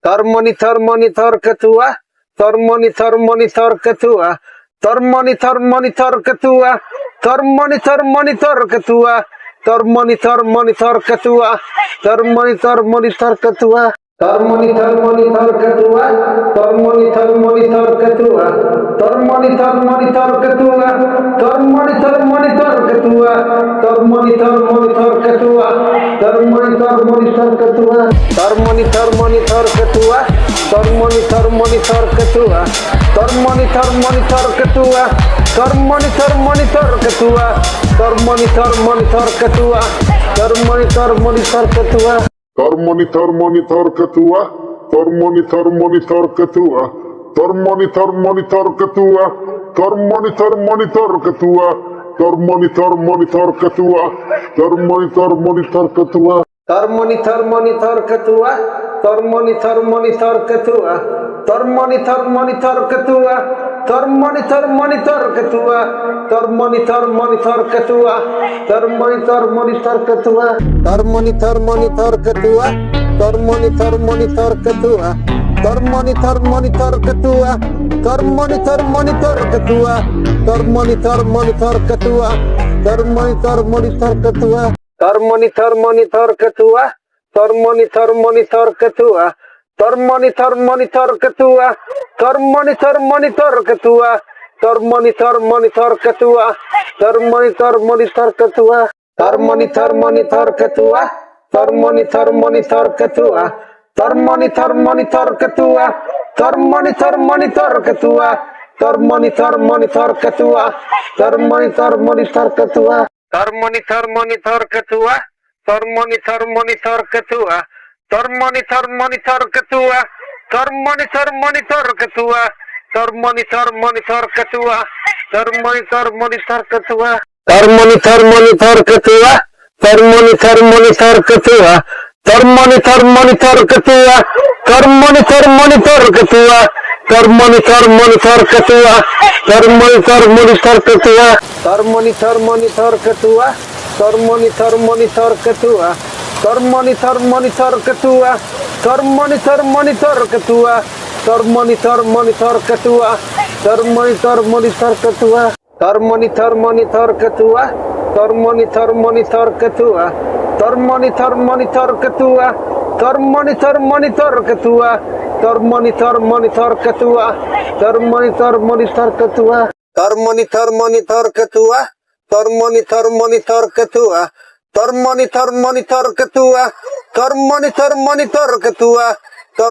Monitor ketua, monitor ketua, monitor ketua, monitor ketua, monitor ketua, monitor ketua. Monitor ketua, monitor ketua, monitor ketua, monitor ketua, monitor ketua, monitor ketua, monitor ketua, monitor ketua, monitor ketua, monitor ketua, monitor ketua, monitor ketua. Monitor ketua, monitor ketua, monitor ketua, monitor ketua, monitor ketua, monitor ketua. Monitor ketua, monitor ketua, monitor ketua, monitor ketua, monitor ketua, monitor ketua, monitor ketua, monitor ketua, monitor ketua, monitor ketua, monitor ketua, monitor ketua. Monitor ketua, monitor ketua, monitor ketua, monitor ketua, monitor ketua, monitor ketua, monitor ketua, monitor ketua, monitor ketua, monitor ketua, monitor ketua, monitor ketua. Monitor ketua, monitor ketua, monitor ketua, monitor ketua, monitor ketua, monitor ketua. Monitor ketua, monitor ketua, monitor ketua, monitor ketua, monitor ketua, monitor ketua. Monitor ketua, monitor ketua, monitor ketua, monitor ketua, monitor ketua, monitor ketua. Monitor ketua, monitor ketua, monitor ketua, monitor ketua, monitor ketua, monitor ketua. Monitor ketua, monitor ketua, monitor ketua, monitor ketua,